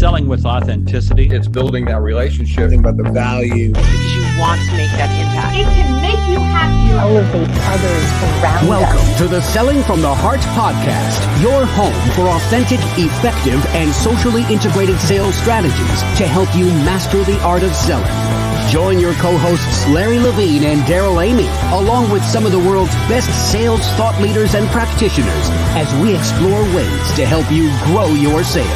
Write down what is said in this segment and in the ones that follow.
selling with authenticity. It's building that relationship, about the value. Because you want to make that impact. It can make you happier. Elevate others around Welcome us. to the Selling from the Heart podcast, your home for authentic, effective, and socially integrated sales strategies to help you master the art of selling. Join your co-hosts Larry Levine and Daryl Amy, along with some of the world's best sales thought leaders and practitioners, as we explore ways to help you grow your sales.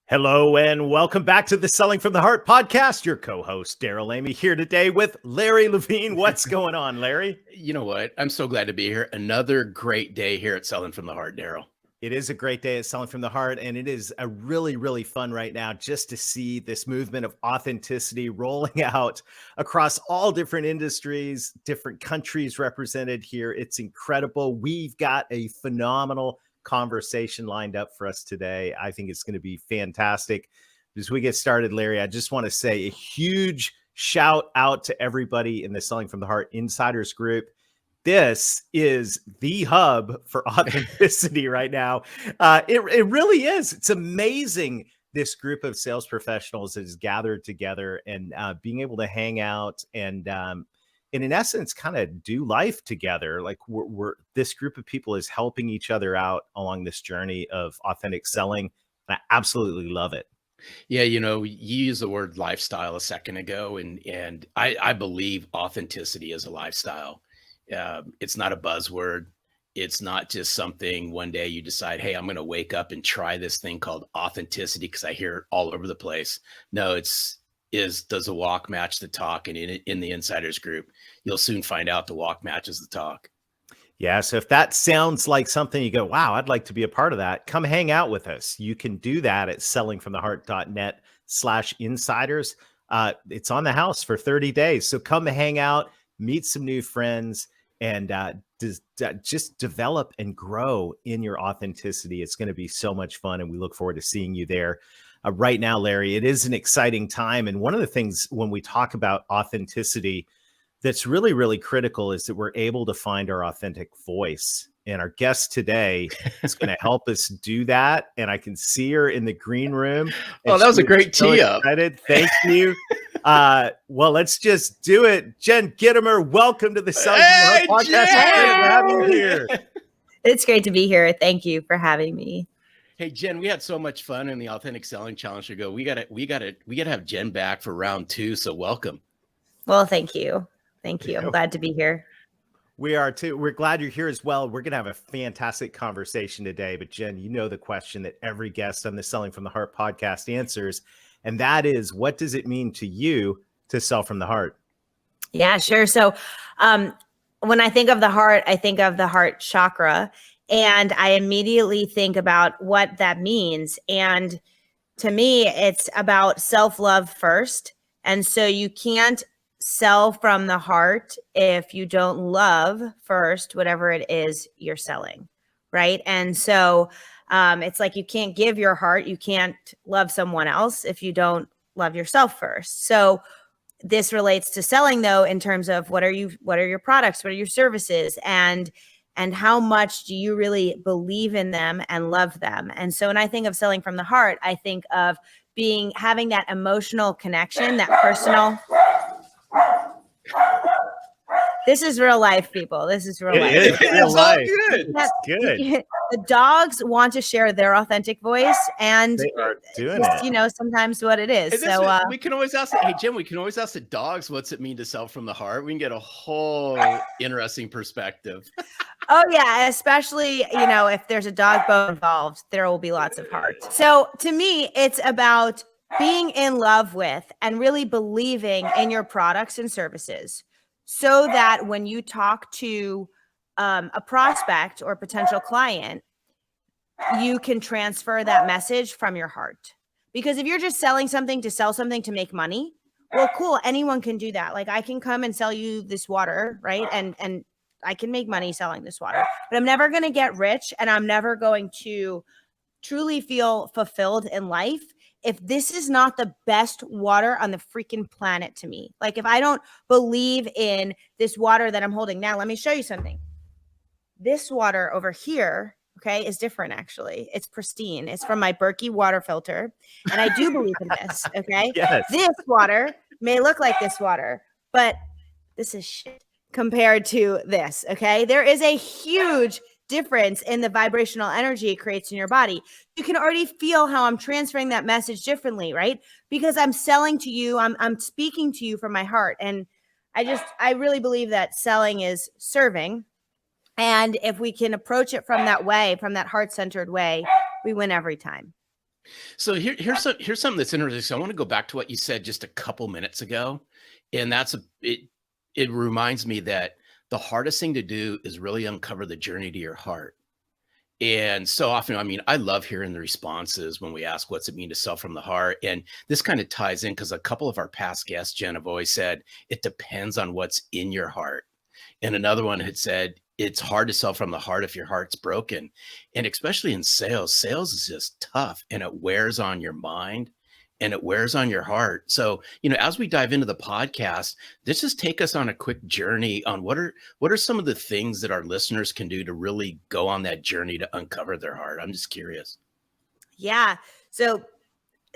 Hello and welcome back to the Selling from the Heart podcast. Your co-host Daryl Amy here today with Larry Levine. What's going on, Larry? You know what? I'm so glad to be here. Another great day here at Selling from the Heart, Daryl. It is a great day at Selling from the Heart, and it is a really, really fun right now just to see this movement of authenticity rolling out across all different industries, different countries represented here. It's incredible. We've got a phenomenal conversation lined up for us today. I think it's going to be fantastic. As we get started, Larry, I just want to say a huge shout out to everybody in the Selling from the Heart Insiders group. This is the hub for authenticity right now. It really is. It's amazing. This group of sales professionals has gathered together and being able to hang out and in essence, kind of do life together. Like we're this group of people is helping each other out along this journey of authentic selling. And I absolutely love it. Yeah, you know, you used the word lifestyle a second ago, and I believe authenticity is a lifestyle. It's not a buzzword. It's not just something one day you decide, hey, I'm going to wake up and try this thing called authenticity because I hear it all over the place. No, does the walk match the talk? And in the Insiders group, you'll soon find out the walk matches the talk. Yeah. So if that sounds like something you go, wow, I'd like to be a part of that, come hang out with us. You can do that at sellingfromtheheart.net/insiders. It's on the house for 30 days. So come hang out, meet some new friends, and just develop and grow in your authenticity. It's going to be so much fun. And we look forward to seeing you there. Right now, Larry, it is an exciting time. And one of the things when we talk about authenticity that's really, really critical is that we're able to find our authentic voice. And our guest today is going to help us do that. And I can see her in the green room. Oh, that was a great tee up. Thank you. Well, let's just do it. Jen Gitomer, welcome to the Selling from the Heart podcast. It's great to have you here. It's great to be here. Thank you for having me. Hey, Jen, we had so much fun in the Authentic Selling Challenge ago. We gotta have Jen back for round 2. So welcome. Well, thank you. Thank you. I'm glad to be here. We are too. We're glad you're here as well. We're going to have a fantastic conversation today. But Jen, you know the question that every guest on the Selling from the Heart podcast answers, and that is, what does it mean to you to sell from the heart? Yeah, sure. So when I think of the heart, I think of the heart chakra. And I immediately think about what that means. And to me, it's about self-love first. And so you can't sell from the heart if you don't love first, whatever it is you're selling, right? And so it's like you can't give your heart, you can't love someone else if you don't love yourself first. So this relates to selling, though, in terms of what are your products, what are your services, and how much do you really believe in them and love them? And so when I think of selling from the heart, I think of having that emotional connection, that personal. This is real life, people. This is real life. It's real life. It's good. The dogs want to share their authentic voice, and they are doing it. You know, sometimes what it is. So we can always ask. Hey, Jim, we can always ask the dogs, what's it mean to sell from the heart? We can get a whole interesting perspective. Oh yeah, especially, you know, if there's a dog bone involved, there will be lots of heart. So to me, it's about being in love with and really believing in your products and services, so that when you talk to a prospect or potential client, you can transfer that message from your heart. Because if you're just selling something to sell something to make money, well, cool, anyone can do that. Like, I can come and sell you this water, right? And I can make money selling this water, but I'm never going to get rich, and I'm never going to truly feel fulfilled in life if this is not the best water on the freaking planet to me, like if I don't believe in this water that I'm holding now, let me show you something. This water over here, okay, is different actually. It's pristine. It's from my Berkey water filter. And I do believe in this, okay? Yes. This water may look like this water, but this is shit compared to this, okay? There is a huge difference in the vibrational energy it creates in your body. You can already feel how I'm transferring that message differently, right? Because I'm selling to you, I'm speaking to you from my heart. And I really believe that selling is serving. And if we can approach it from that way, from that heart-centered way, we win every time. So here's something that's interesting. I want to go back to what you said just a couple minutes ago, and it reminds me that the hardest thing to do is really uncover the journey to your heart. And so often, I mean, I love hearing the responses when we ask, what's it mean to sell from the heart? And this kind of ties in because a couple of our past guests, Jen, have always said, it depends on what's in your heart. And another one had said, it's hard to sell from the heart if your heart's broken. And especially in sales, sales is just tough and it wears on your mind and it wears on your heart. So, as we dive into the podcast, let's just take us on a quick journey on what are some of the things that our listeners can do to really go on that journey to uncover their heart. I'm just curious. Yeah. So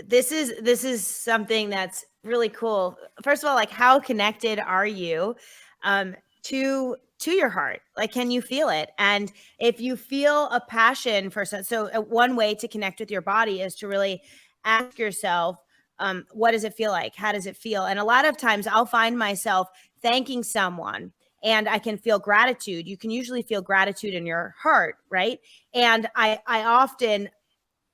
this is something that's really cool. First of all, like how connected are you to your heart? Like, can you feel it? And if you feel a passion for one way to connect with your body is to really ask yourself, what does it feel like? How does it feel? And a lot of times I'll find myself thanking someone and I can feel gratitude. You can usually feel gratitude in your heart, right? And I often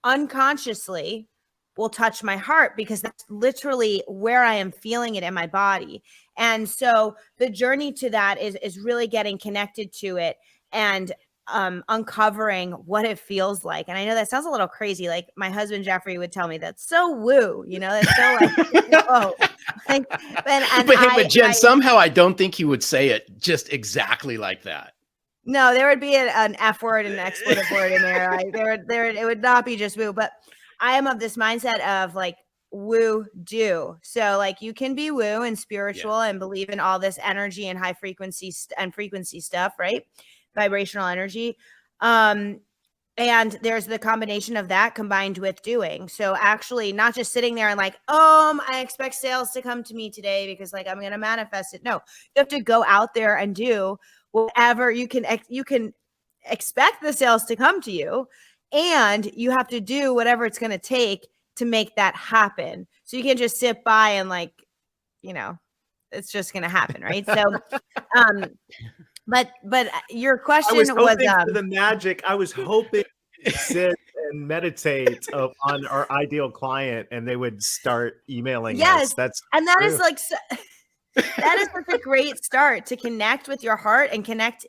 unconsciously will touch my heart because that's literally where I am feeling it in my body. And so the journey to that is really getting connected to it and uncovering what it feels like. And I know that sounds a little crazy. Like my husband, Jeffrey, would tell me that's so woo, that's so like, whoa. But Jen, somehow I don't think he would say it just exactly like that. No, there would be an F word and an expletive word in there. It would not be just woo, but I am of this mindset of like woo do. So like you can be woo and spiritual and believe in all this energy and high frequency and frequency stuff, right? Vibrational energy. And there's the combination of that combined with doing. So actually not just sitting there and like, I expect sales to come to me today because like I'm going to manifest it. No, you have to go out there and do whatever you can expect the sales to come to you. And you have to do whatever it's going to take to make that happen. So you can't just sit by and like, it's just going to happen. Right. So, but your question was for the magic. I was hoping to sit and meditate on our ideal client and they would start emailing us. That is like, that is such a great start to connect with your heart and connect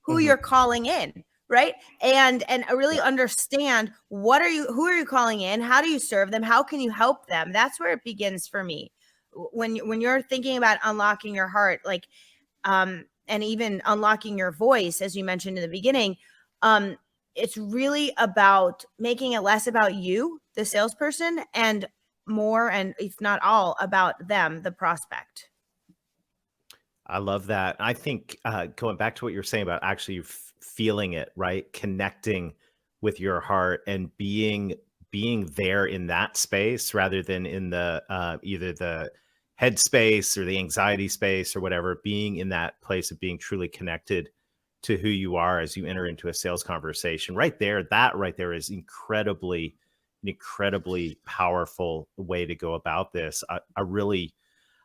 who you're calling in. Right. And really understand who are you calling in? How do you serve them? How can you help them? That's where it begins for me. When you're thinking about unlocking your heart, like, and even unlocking your voice, as you mentioned in the beginning, it's really about making it less about you, the salesperson, and more, and if not all, about them, the prospect. I love that. I think going back to what you're saying about actually feeling it, right? Connecting with your heart and being there in that space rather than in the either the head space or the anxiety space or whatever, being in that place of being truly connected to who you are as you enter into a sales conversation right there. That right there is incredibly powerful way to go about this.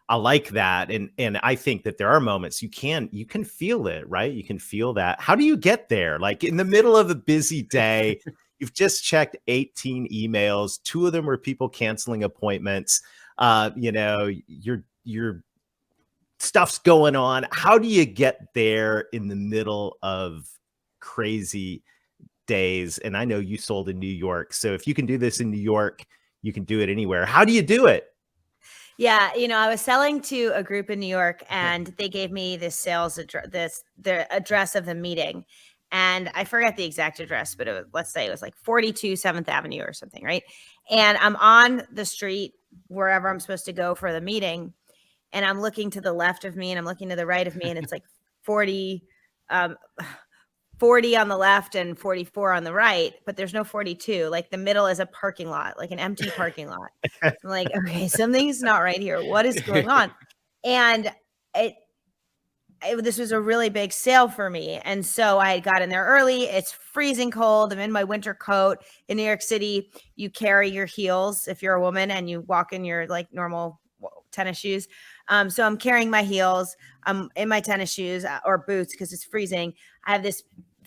I like that. And I think that there are moments you can feel it, right? You can feel that. How do you get there? Like in the middle of a busy day, you've just checked 18 emails. 2 of them were people canceling appointments. Your stuff's going on. How do you get there in the middle of crazy days? And I know you sold in New York. So if you can do this in New York, you can do it anywhere. How do you do it? Yeah, I was selling to a group in New York and they gave me this sales address, the address of the meeting. And I forget the exact address, but let's say it was like 42 7th Avenue or something, right? And I'm on the street wherever I'm supposed to go for the meeting, and I'm looking to the left of me and I'm looking to the right of me, and it's like 40 um 40 on the left and 44 on the right, but there's no 42. Like the middle is a parking lot, like an empty parking lot. So I'm like, okay, something's not right here. What is going on? And this was a really big sale for me. And so I got in there early. It's freezing cold. I'm in my winter coat. In New York City, you carry your heels if you're a woman and you walk in your like normal tennis shoes. So I'm carrying my heels. I'm in my tennis shoes or boots because it's freezing. I have this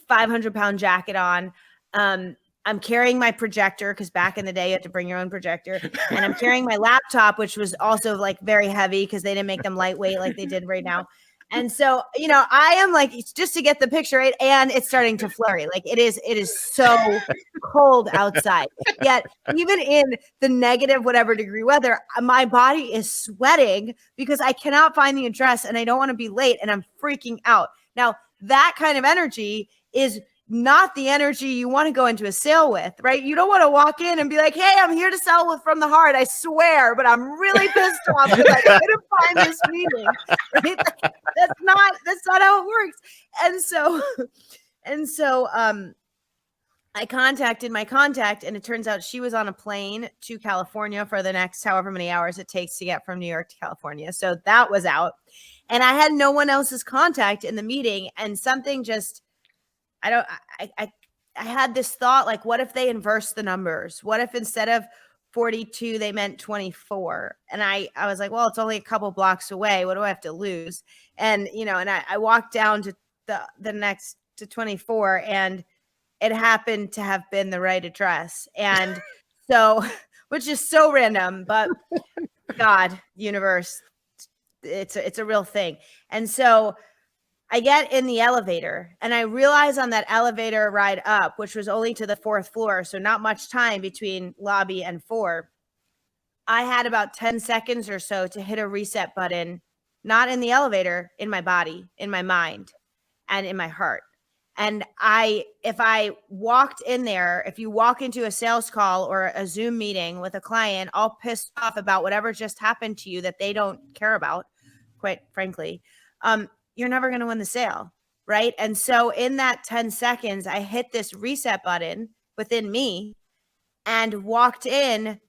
500-pound jacket on. I'm carrying my projector because back in the day you had to bring your own projector, and I'm carrying my laptop, which was also like very heavy because they didn't make them lightweight like they did right now. And so, I am like, it's just to get the picture right. And it's starting to flurry. Like it is so cold outside. Yet even in the negative, whatever degree weather, my body is sweating because I cannot find the address and I don't want to be late and I'm freaking out. Now that kind of energy is not the energy you want to go into a sale with, right? You don't want to walk in and be like, hey, I'm here to sell from the heart, I swear, but I'm really pissed off because I couldn't find this meeting, right? That's not how it works. And so I contacted my contact, and it turns out she was on a plane to California for the next however many hours it takes to get from New York to California. So that was out. And I had no one else's contact in the meeting, and something just, I had this thought, like, what if they inverse the numbers? What if instead of 42, they meant 24? And I was like, well, it's only a couple blocks away. What do I have to lose? And, and I walked down to the next to 24, and it happened to have been the right address. And so, which is so random, but God, universe, it's a real thing. And so I get in the elevator, and I realize on that elevator ride up, which was only to the 4th floor, so not much time between lobby and 4, I had about 10 seconds or so to hit a reset button, not in the elevator, in my body, in my mind, and in my heart. And if I walked in there, if you walk into a sales call or a Zoom meeting with a client, all pissed off about whatever just happened to you that they don't care about, quite frankly, you're never going to win the sale, right? And so in that 10 seconds, I hit this reset button within me and walked in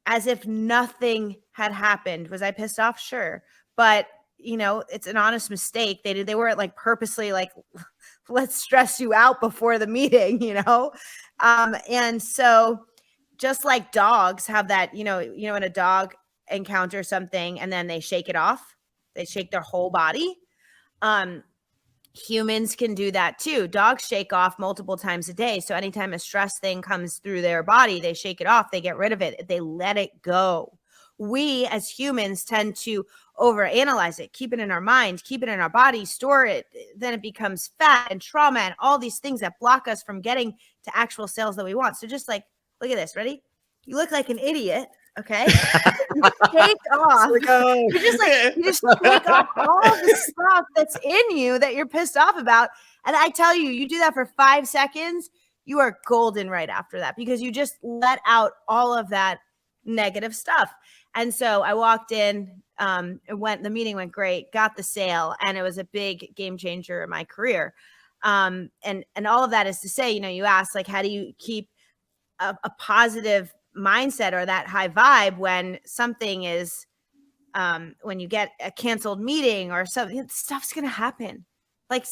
as if nothing had happened. Was I pissed off? Sure. But, it's an honest mistake. They weren't like purposely like, let's stress you out before the meeting, And so just like dogs have that, when a dog encounters something and then they shake it off, they shake their whole body. Humans can do that too. Dogs shake off multiple times a day. So anytime a stress thing comes through their body, they shake it off, they get rid of it, they let it go. We as humans tend to overanalyze it, keep it in our mind, keep it in our body, store it. Then it becomes fat and trauma and all these things that block us from getting to actual sales that we want. So just like, look at this. Ready? You look like an idiot. Okay. You take off. You just take off all the stuff that's in you that you're pissed off about. And I tell you, you do that for 5 seconds, you are golden right after that, because you just let out all of that negative stuff. And so I walked in, the meeting went great, got the sale, and it was a big game changer in my career. And all of that is to say, you asked, like, how do you keep a positive mindset or that high vibe when something is, when you get a canceled meeting or something, stuff's going to happen. Like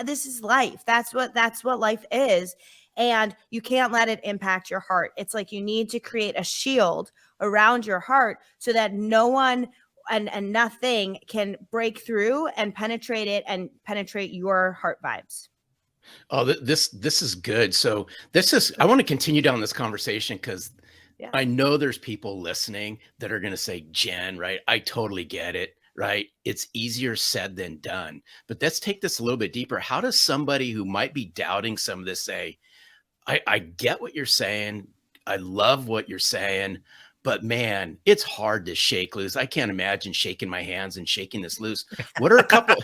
this is life. That's what life is. And you can't let it impact your heart. It's like you need to create a shield around your heart so that no one and nothing can break through and penetrate it and penetrate your heart vibes. Oh, this is good. So I want to continue down this conversation because I know there's people listening that are going to say, Jen, right? I totally get it, right? It's easier said than done. But let's take this a little bit deeper. How does somebody who might be doubting some of this say, I get what you're saying, I love what you're saying, but man, it's hard to shake loose. I can't imagine shaking my hands and shaking this loose. What are a couple,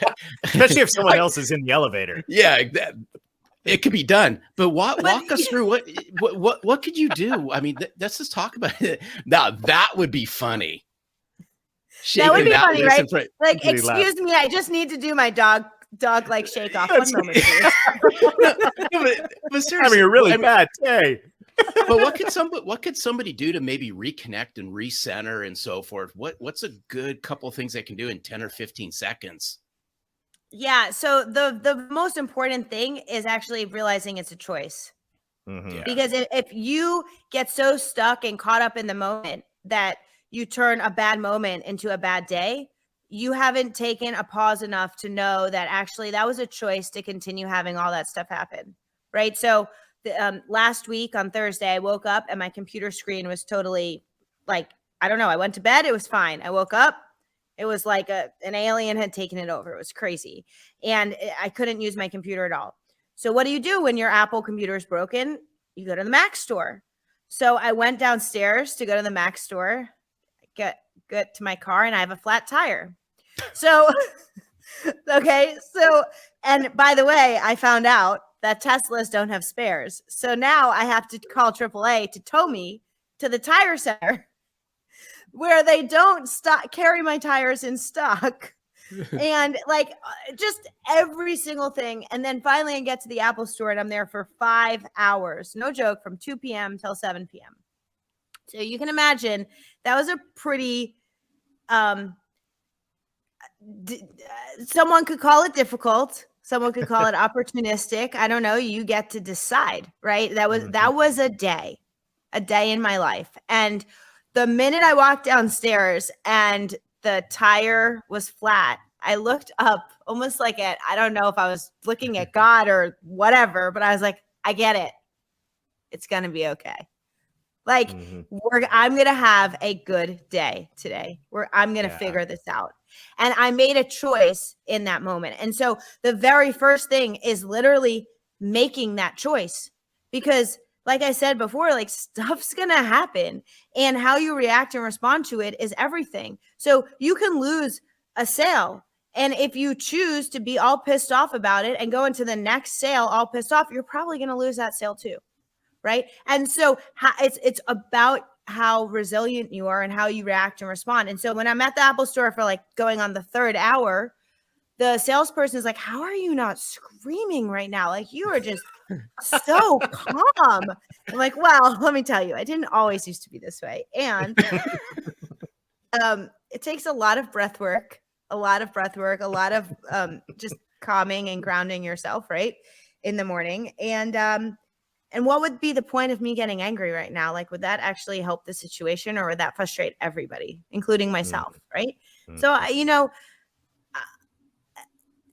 especially if someone else is in the elevator? Yeah, it could be done, but walk us through what could you do? I mean, let's just talk about it. Now that would be funny. That would be funny, right? Like, Really loud. excuse me, I just need to do my dog like shake off. One moment, please. but seriously, Having a really bad day. But what could somebody do to maybe reconnect and recenter and so forth? What's a good couple of things they can do in 10 or 15 seconds? Yeah. So the most important thing is actually realizing it's a choice. Mm-hmm. Yeah. Because if you get so stuck and caught up in the moment that you turn a bad moment into a bad day, you haven't taken a pause enough to know that actually that was a choice to continue having all that stuff happen. Right. So last week on Thursday, I woke up and my computer screen was totally like, I don't know. I went to bed. It was fine. I woke up. It was like an alien had taken it over. It was crazy. And I couldn't use my computer at all. So what do you do when your Apple computer is broken? You go to the Mac store. So I went downstairs to go to the Mac store, get to my car, and I have a flat tire. So, okay. So, and by the way, I found out that Teslas don't have spares. So now I have to call AAA to tow me to the tire center where they don't carry my tires in stock. And like just every single thing. And then finally I get to the Apple store and I'm there for 5 hours. No joke, from 2 p.m. till 7 p.m. So you can imagine that was a pretty, someone could call it difficult. Someone could call it opportunistic. I don't know. You get to decide, right? That was a day in my life. And the minute I walked downstairs and the tire was flat, I looked up almost like I don't know if I was looking at God or whatever, but I was like, I get it. It's going to be okay. Like I'm going to have a good day today where I'm going to figure this out. And I made a choice in that moment. And so the very first thing is literally making that choice, because like I said before, like stuff's going to happen and how you react and respond to it is everything. So you can lose a sale. And if you choose to be all pissed off about it and go into the next sale all pissed off, you're probably going to lose that sale too. Right. And so it's about how resilient you are and how you react and respond. And so when I'm at the Apple store for like going on the 3rd hour, the salesperson is like, how are you not screaming right now? Like you are just so calm. I'm like, well, let me tell you, I didn't always used to be this way. And it takes a lot of breath work, a lot of just calming and grounding yourself, right, in the morning. And what would be the point of me getting angry right now? Like, would that actually help the situation, or would that frustrate everybody, including myself, right? So,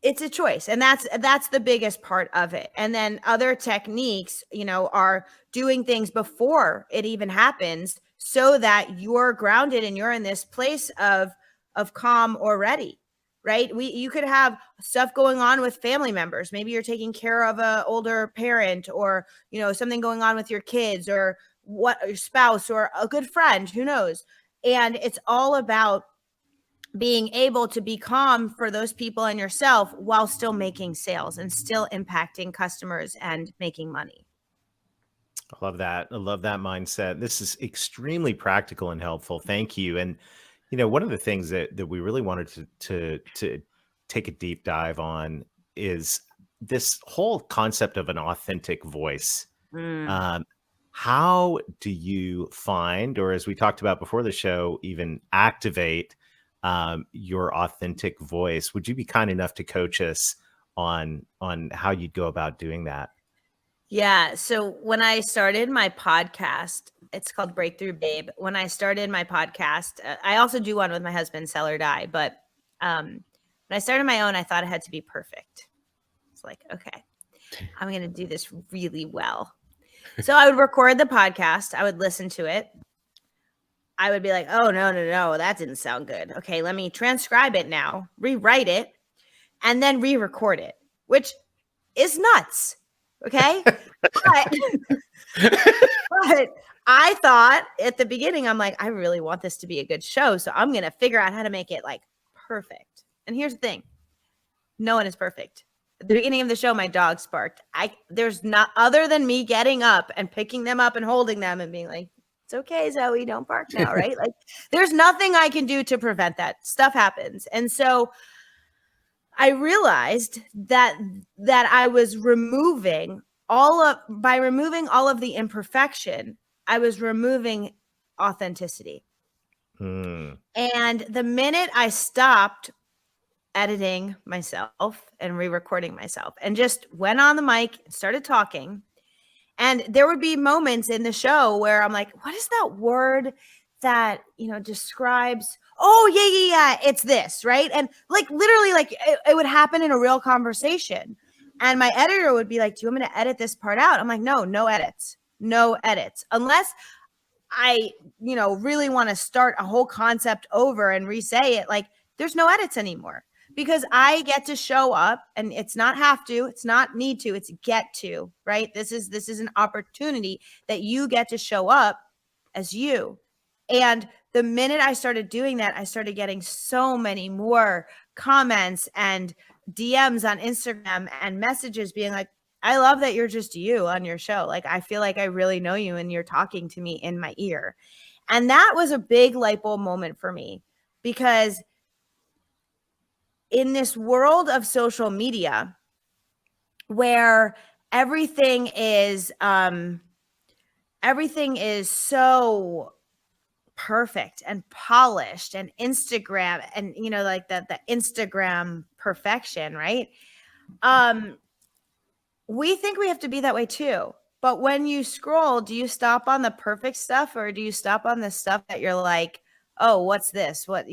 it's a choice, and that's the biggest part of it. And then other techniques, are doing things before it even happens so that you're grounded and you're in this place of calm already, right? You could have stuff going on with family members. Maybe you're taking care of an older parent, or, something going on with your kids or your spouse or a good friend, who knows? And it's all about being able to be calm for those people and yourself while still making sales and still impacting customers and making money. I love that. I love that mindset. This is extremely practical and helpful. Thank you. And, one of the things that we really wanted to take a deep dive on is this whole concept of an authentic voice. How do you find, or as we talked about before the show, even activate your authentic voice? Would you be kind enough to coach us on how you'd go about doing that? Yeah. So when I started my podcast, it's called Breakthrough Babe. When I started my podcast, I also do one with my husband, Sell or Die. But when I started my own, I thought it had to be perfect. It's like, okay, I'm going to do this really well. So I would record the podcast. I would listen to it. I would be like, oh, no, that didn't sound good. Okay, let me transcribe it now, rewrite it, and then re-record it, which is nuts. Okay. But I thought at the beginning, I'm like, I really want this to be a good show. So I'm going to figure out how to make it like perfect. And here's the thing. No one is perfect. At the beginning of the show, my dog barked. There's not, other than me getting up and picking them up and holding them and being like, it's okay, Zoe, don't bark now, right? Like there's nothing I can do to prevent that. Stuff happens. And so I realized that I was removing by removing all of the imperfection, I was removing authenticity. And the minute I stopped editing myself and re-recording myself and just went on the mic and started talking, and there would be moments in the show where I'm like, what is that word that, describes, oh yeah, it's this, right? And like literally like it would happen in a real conversation. And my editor would be like, do you want me to edit this part out? I'm like, no edits, unless I, really want to start a whole concept over and re-say it. Like there's no edits anymore because I get to show up, and it's not have to, it's not need to, it's get to, right? This is an opportunity that you get to show up as you. And the minute I started doing that, I started getting so many more comments and DMs on Instagram and messages being like, I love that you're just you on your show. Like, I feel like I really know you and you're talking to me in my ear. And that was a big light bulb moment for me, because in this world of social media where everything is so perfect and polished and Instagram and, like the Instagram perfection, right? We think we have to be that way too. But when you scroll, do you stop on the perfect stuff, or do you stop on the stuff that you're like, oh, what's this? What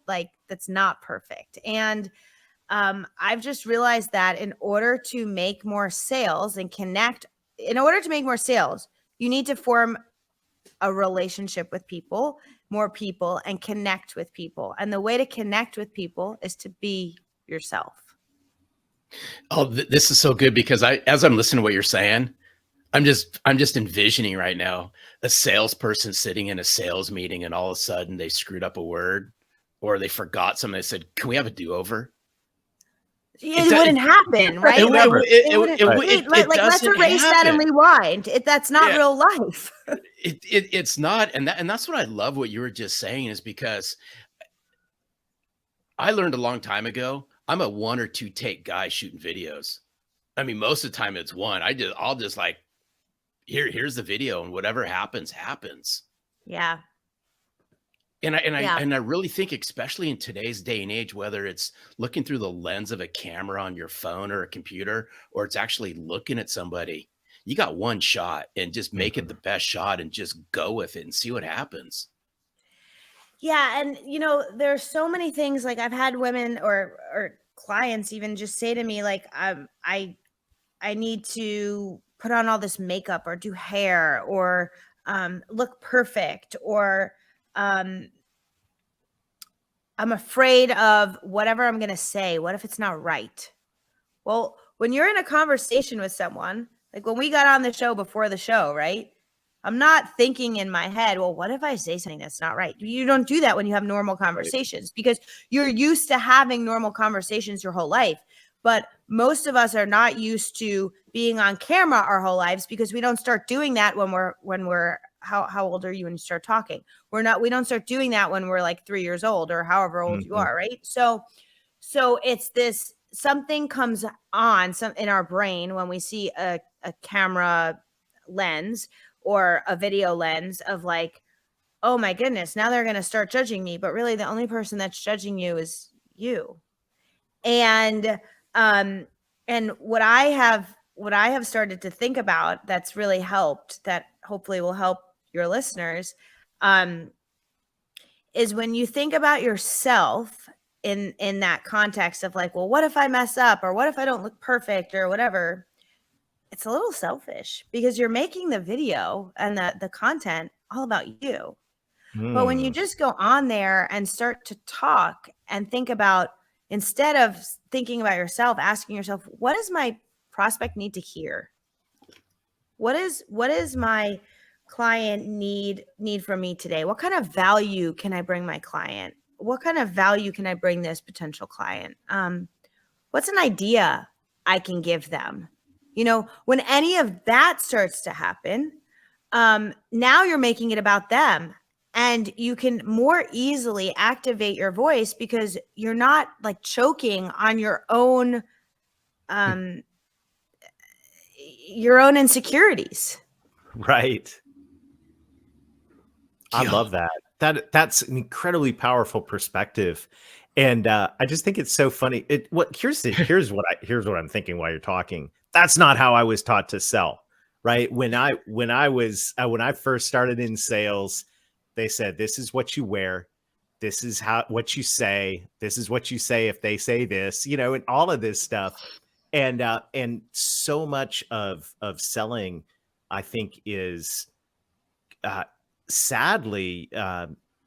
like that's not perfect? And I've just realized that in order to make more sales and connect, in order to make more sales, you need to form a relationship with people, more people, and connect with people. And the way to connect with people is to be yourself. Oh, this is so good, because as I'm listening to what you're saying, I'm just envisioning right now a salesperson sitting in a sales meeting, and all of a sudden they screwed up a word, or they forgot something. They said, "Can we have a do-over?" It wouldn't happen, right? Let's erase that and rewind. That's not real life. It's not, and that's what I love. What you were just saying is because I learned a long time ago. I'm a 1 or 2 take guy shooting videos. I mean, most of the time it's one. I'll just like, here's the video, and whatever happens. Yeah. And I really think, especially in today's day and age, whether it's looking through the lens of a camera on your phone or a computer, or it's actually looking at somebody, you got one shot, and just make it the best shot and just go with it and see what happens. Yeah. And, there's so many things. Like I've had women or clients even just say to me, like, I need to put on all this makeup or do hair or look perfect, or I'm afraid of whatever I'm going to say. What if it's not right? Well, when you're in a conversation with someone, like when we got on the show before the show, right? I'm not thinking in my head, well, what if I say something that's not right? You don't do that when you have normal conversations, because you're used to having normal conversations your whole life. But most of us are not used to being on camera our whole lives, because we don't start doing that when we're how old are you when you start talking? We don't start doing that when we're like 3 years old or however old you are, right? So it's this, something comes on in our brain when we see a camera lens or a video lens of like, oh my goodness, now they're going to start judging me. But really the only person that's judging you is you. And what I have started to think about that's really helped, that hopefully will help your listeners, is when you think about yourself in that context of like, well, what if I mess up, or what if I don't look perfect, or whatever? It's a little selfish, because you're making the video and the content all about you. But when you just go on there and start to talk and think about, instead of thinking about yourself, asking yourself, what does my prospect need to hear? What is my client need from me today? What kind of value can I bring my client? What kind of value can I bring this potential client? What's an idea I can give them? You know, when any of that starts to happen, now you're making it about them, and you can more easily activate your voice because you're not like choking on um, your own insecurities. Right. I Yeah. love that. That's an incredibly powerful perspective. And I just think it's so funny. Here's what I'm thinking while you're talking. That's not how I was taught to sell, right? When I first started in sales, they said, this is what you wear, this is what you say, this is what you say if they say this, and all of this stuff. And so much of selling, I think, is uh, sadly,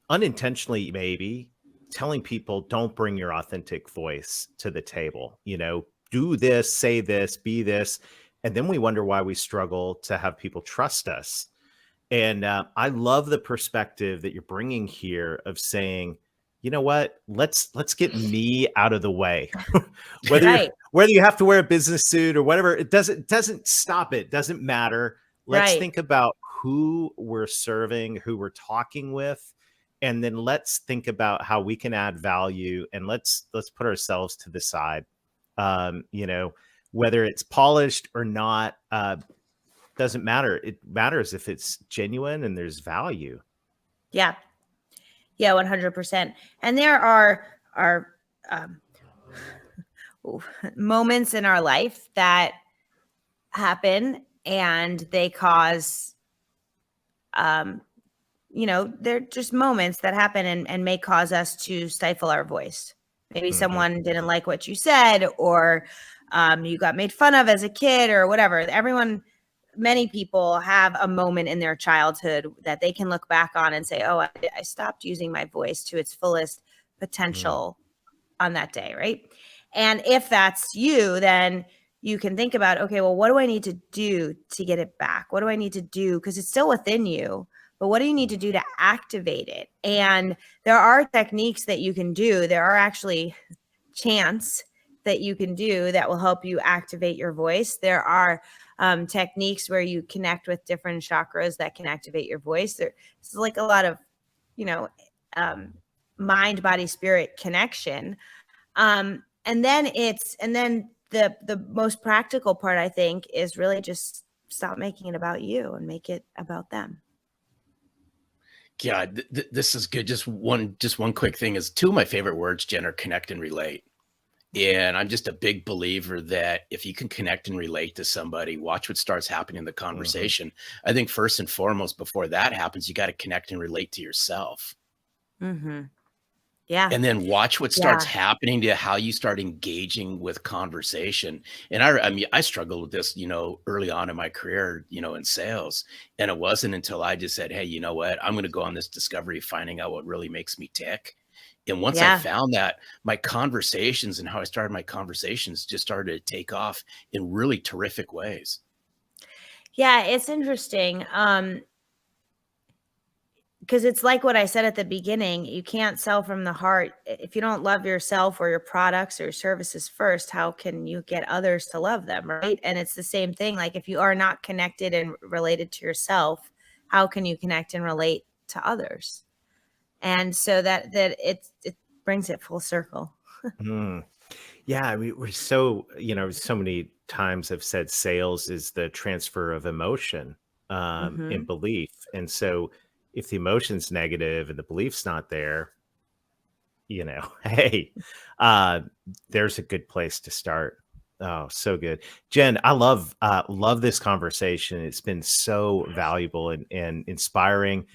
unintentionally, maybe telling people, don't bring your authentic voice to the table. Do this, say this, be this. And then we wonder why we struggle to have people trust us. And I love the perspective that you're bringing here of saying, you know what, let's get me out of the way. Right. Whether you have to wear a business suit or whatever, it doesn't stop. It doesn't matter. Let's Right. think about who we're serving, who we're talking with, and then let's think about how we can add value, and let's put ourselves to the side. Whether it's polished or not, doesn't matter. It matters if it's genuine and there's value. Yeah. Yeah, 100%. And there are um, moments in our life that happen, and they cause, they're just moments that happen and may cause us to stifle our voice. Maybe someone didn't like what you said, or you got made fun of as a kid, or whatever. Many people have a moment in their childhood that they can look back on and say, oh, I stopped using my voice to its fullest potential on that day, right? And if that's you, then you can think about, okay, well, what do I need to do to get it back? What do I need to do? Because it's still within you, but what do you need to do to activate it? And there are techniques that you can do. There are actually chants that you can do that will help you activate your voice. There are techniques where you connect with different chakras that can activate your voice. There's like a lot of, mind, body, spirit connection. And then the most practical part, I think, is really just stop making it about you and make it about them. Yeah, this is good. Just one quick thing is, two of my favorite words, Jen, are connect and relate. And I'm just a big believer that if you can connect and relate to somebody, watch what starts happening in the conversation. I think first and foremost, before that happens, you got to connect and relate to yourself. Mm-hmm. Yeah. And then watch what starts happening to how you start engaging with conversation. And I mean, I struggled with this, early on in my career, in sales. And it wasn't until I just said, hey, you know what, I'm going to go on this discovery, finding out what really makes me tick. And once I found that, my conversations and how I started my conversations just started to take off in really terrific ways. Yeah, it's interesting. Because it's like what I said at the beginning, you can't sell from the heart. If you don't love yourself or your products or your services first, how can you get others to love them, right? And it's the same thing. Like, if you are not connected and related to yourself, how can you connect and relate to others? And so that it brings it full circle. Yeah, I mean, we're so many times I've said sales is the transfer of emotion and belief. And so if the emotion's negative and the belief's not there, hey, there's a good place to start. Oh, so good. Jen, I love this conversation. It's been so valuable and inspiring.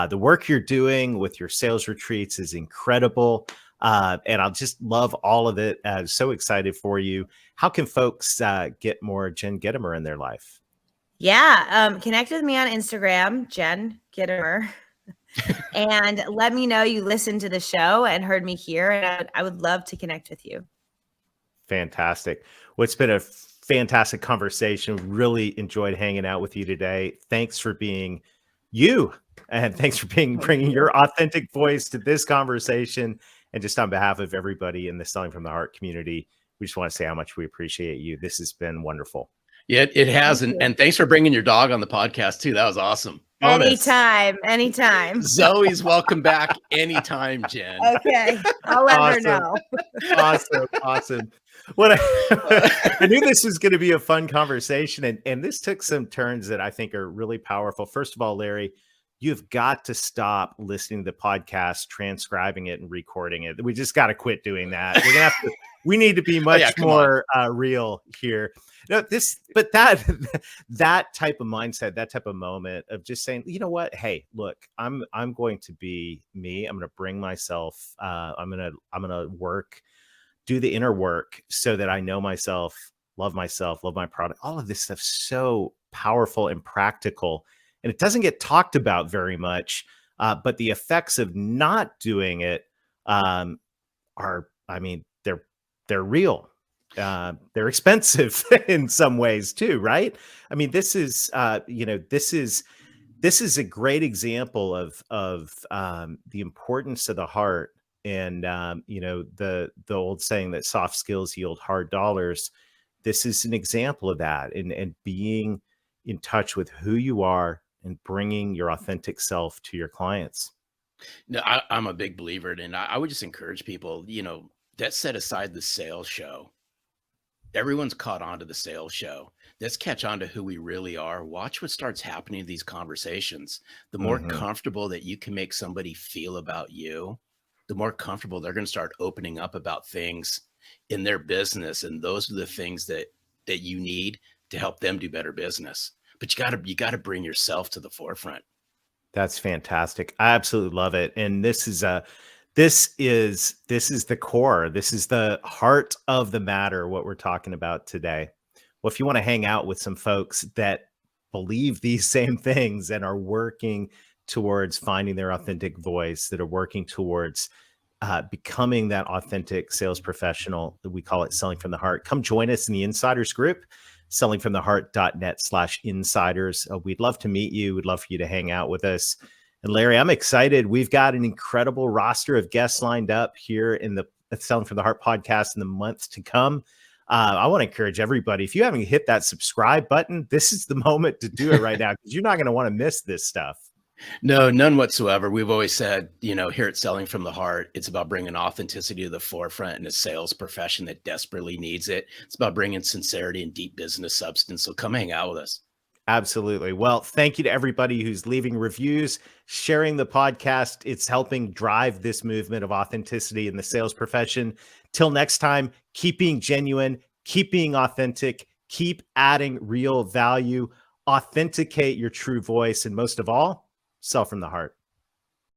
The work you're doing with your sales retreats is incredible. And I'll just love all of it. So excited for you. How can folks get more Jen Gitomer in their life? Yeah. Connect with me on Instagram, Jen Gitomer. And let me know you listened to the show and heard me here. And I would love to connect with you. Fantastic. Well, it's been a fantastic conversation. Really enjoyed hanging out with you today. Thanks for being you. And thanks for bringing your authentic voice to this conversation. And just on behalf of everybody in the Selling from the Heart community, we just want to say how much we appreciate you. This has been wonderful. Yeah, it has. And thanks for bringing your dog on the podcast too. That was awesome. Anytime. Zoe's welcome back anytime, Jen. Okay. I'll let her know. Awesome. What I knew this was going to be a fun conversation, and this took some turns that I think are really powerful. First of all, Larry, you've got to stop listening to the podcast, transcribing it, and recording it. We just got to quit doing that. We're gonna have to. We need to be much more real here. No, that type of mindset, that type of moment of just saying, you know what? Hey, look, I'm going to be me. I'm going to bring myself. I'm going to work, do the inner work so that I know myself, love my product. All of this stuff's so powerful and practical, and it doesn't get talked about very much. But the effects of not doing it are, I mean, they're real. They're expensive in some ways too, right? I mean, this is a great example of the importance of the heart, and the old saying that soft skills yield hard dollars. This is an example of that, and being in touch with who you are and bringing your authentic self to your clients. No, I'm a big believer in it, and I would just encourage people, let's set aside the sales show. Everyone's caught on to the sales show. Let's catch on to who we really are. Watch what starts happening in these conversations. The more comfortable that you can make somebody feel about you, the more comfortable they're going to start opening up about things in their business. And those are the things that you need to help them do better business. But you got to bring yourself to the forefront. That's fantastic. I absolutely love it. And this is the core. This is the heart of the matter, what we're talking about today. Well, if you want to hang out with some folks that believe these same things and are working towards finding their authentic voice, that are working towards becoming that authentic sales professional, that we call it Selling from the Heart, come join us in the Insiders group, sellingfromtheheart.net/insiders. We'd love to meet you. We'd love for you to hang out with us. And Larry, I'm excited. We've got an incredible roster of guests lined up here in the Selling from the Heart podcast in the months to come. I want to encourage everybody, if you haven't hit that subscribe button, this is the moment to do it right now, because you're not going to want to miss this stuff. No, none whatsoever. We've always said, here at Selling from the Heart, it's about bringing authenticity to the forefront in a sales profession that desperately needs it. It's about bringing sincerity and deep business substance. So come hang out with us. Absolutely. Well, thank you to everybody who's leaving reviews, sharing the podcast. It's helping drive this movement of authenticity in the sales profession. Till next time, keep being genuine, keep being authentic, keep adding real value, authenticate your true voice, and most of all, sell from the heart.